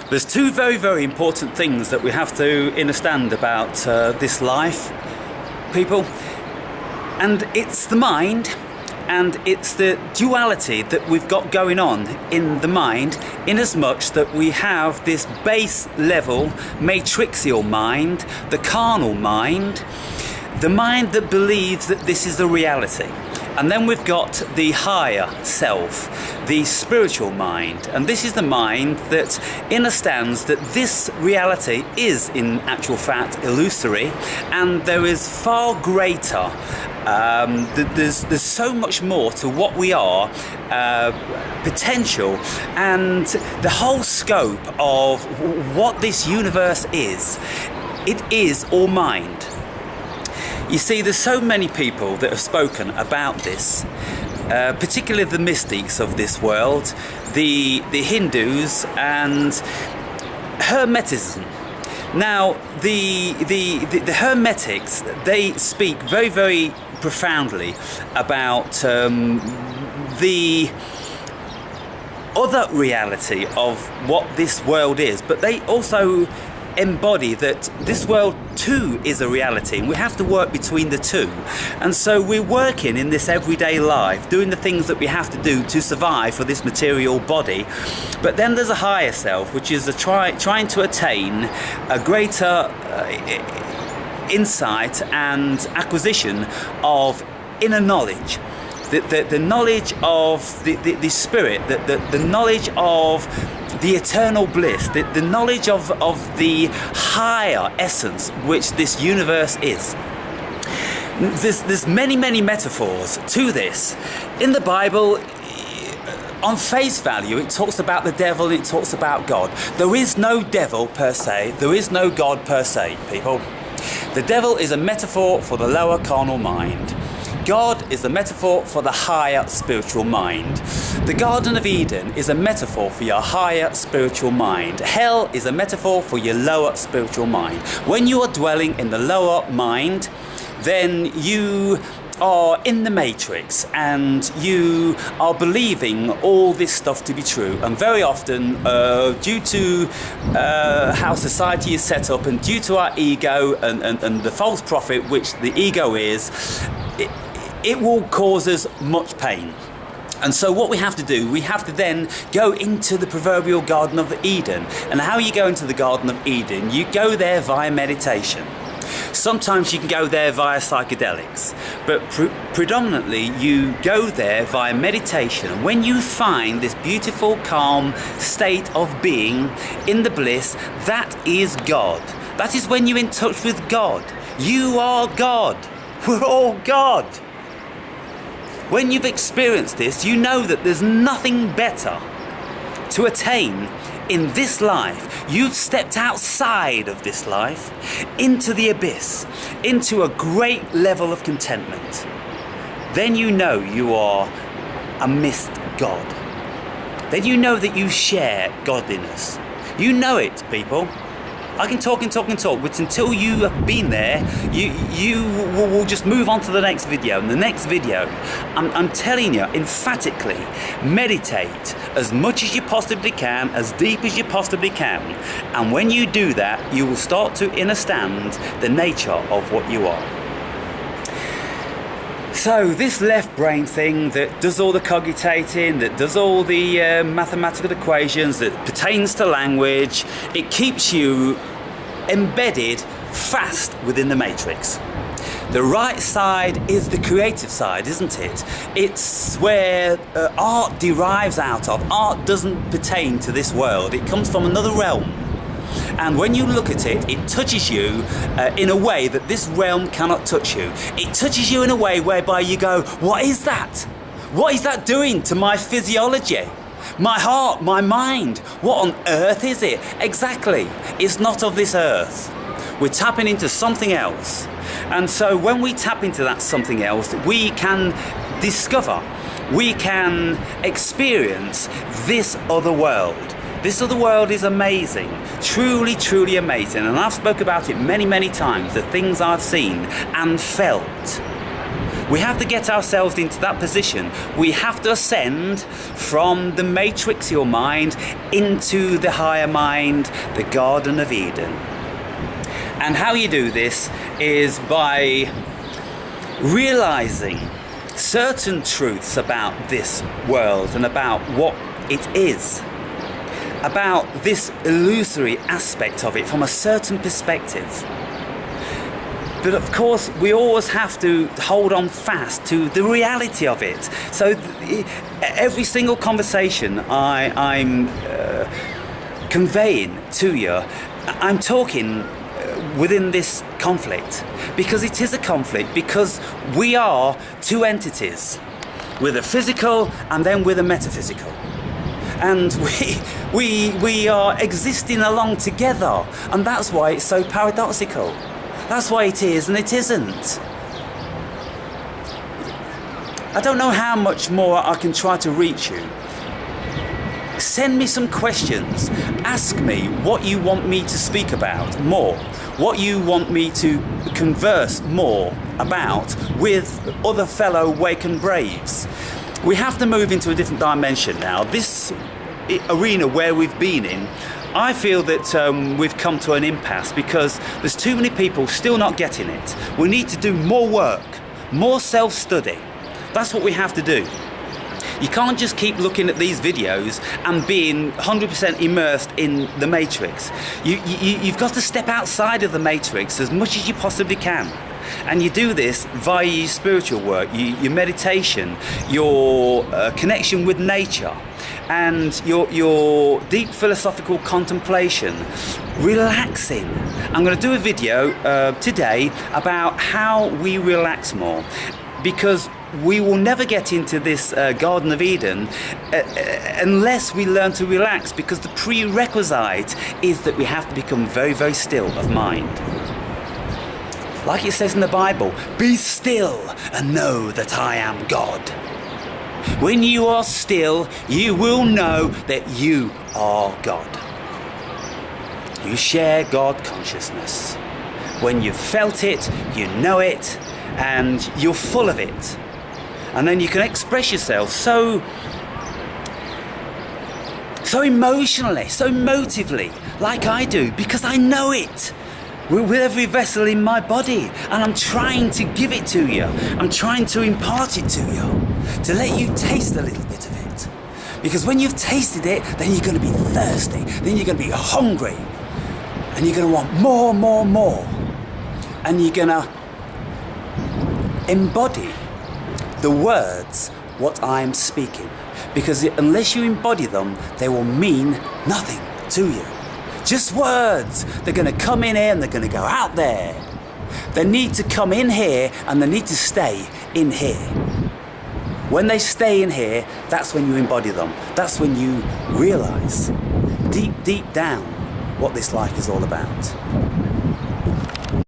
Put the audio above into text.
There's two very, very important things that we have to understand about this life, people. And it's the mind, and it's the duality that we've got going on in the mind, in as much that we have this base level matrixial mind, the carnal mind, the mind that believes that this is the reality. And then we've got the higher self, the spiritual mind. And this is the mind that understands that this reality is in actual fact illusory, and there is far greater, there's so much more to what we are, potential, and the whole scope of what this universe is. It is all mind. You see, there's so many people that have spoken about this, particularly the mystics of this world, the Hindus and Hermetism. Now, the Hermetics, they speak very, very profoundly about the other reality of what this world is, but they also embody that this world too is a reality, and we have to work between the two. And so we're working in this everyday life, doing the things that we have to do to survive for this material body. But then there's a higher self, which is trying to attain a greater insight and acquisition of inner knowledge. The knowledge of the spirit, the knowledge of the eternal bliss, the knowledge of the higher essence which this universe is. There's many metaphors to this. In the Bible, on face value, it talks about the devil, it talks about God. There is no devil per se, there is no God per se, people. The devil is a metaphor for the lower carnal mind. God is a metaphor for the higher spiritual mind. The Garden of Eden is a metaphor for your higher spiritual mind. Hell is a metaphor for your lower spiritual mind. When you are dwelling in the lower mind, then you are in the matrix and you are believing all this stuff to be true. And very often, due to how society is set up and due to our ego and the false prophet which the ego is, it will cause us much pain. And so what we have to do, we have to then go into the proverbial Garden of Eden. And how you go into the Garden of Eden? You go there via meditation. Sometimes you can go there via psychedelics, but predominantly you go there via meditation. And when you find this beautiful, calm state of being in the bliss, that is God. That is when you're in touch with God. You are God. We're all God. When you've experienced this, you know that there's nothing better to attain in this life. You've stepped outside of this life into the abyss, into a great level of contentment. Then you know you are amidst God. Then you know that you share godliness. You know it, people. I can talk and talk and talk, but until you have been there, you will just move on to the next video. And the next video, I'm telling you emphatically, meditate as much as you possibly can, as deep as you possibly can. And when you do that, you will start to understand the nature of what you are. So this left brain thing that does all the cogitating, that does all the mathematical equations, that pertains to language, it keeps you embedded fast within the matrix. The right side is the creative side, isn't it? It's where art derives out of. Art doesn't pertain to this world, it comes from another realm. And when you look at it, it touches you in a way that this realm cannot touch you. It touches you in a way whereby you go, what is that? What is that doing to my physiology? My heart, my mind? What on earth is it? Exactly. It's not of this earth. We're tapping into something else. And so when we tap into that something else, we can discover, we can experience this other world. This other world is amazing, truly, truly amazing. And I've spoke about it many, many times, the things I've seen and felt. We have to get ourselves into that position. We have to ascend from the matrixial mind into the higher mind, the Garden of Eden. And how you do this is by realizing certain truths about this world and about what it is, about this illusory aspect of it from a certain perspective. But of course, we always have to hold on fast to the reality of it. So every single conversation I'm conveying to you, I'm talking within this conflict, because it is a conflict, because we are two entities, with a physical and then with a metaphysical. And we are existing along together, and that's why it's so paradoxical. That's why it is and it isn't. I don't know how much more I can try to reach you. Send me some questions. Ask me what you want me to speak about more, what you want me to converse more about with other fellow Wakened Braves. We have to move into a different dimension now. This arena where we've been in, I feel that we've come to an impasse because there's too many people still not getting it. We need to do more work, more self-study. That's what we have to do. You can't just keep looking at these videos and being 100% immersed in the matrix. You've got to step outside of the matrix as much as you possibly can. And you do this via your spiritual work, your meditation, your connection with nature, and your deep philosophical contemplation, relaxing. I'm going to do a video today about how we relax more, because we will never get into this Garden of Eden unless we learn to relax, because the prerequisite is that we have to become very, very still of mind. Like it says in the Bible, be still and know that I am God. When you are still, you will know that you are God. You share God consciousness. When you've felt it, you know it, and you're full of it. And then you can express yourself so emotionally, so emotively, like I do, because I know it. With every vessel in my body, and I'm trying to give it to you. I'm trying to impart it to you, to let you taste a little bit of it. Because when you've tasted it, then you're going to be thirsty, then you're going to be hungry, and you're going to want more, more, more. And you're going to embody the words, what I'm speaking. Because unless you embody them, they will mean nothing to you. Just words. They're going to come in here and they're going to go out there. They need to come in here and they need to stay in here. When they stay in here, that's when you embody them. That's when you realize deep, deep down what this life is all about.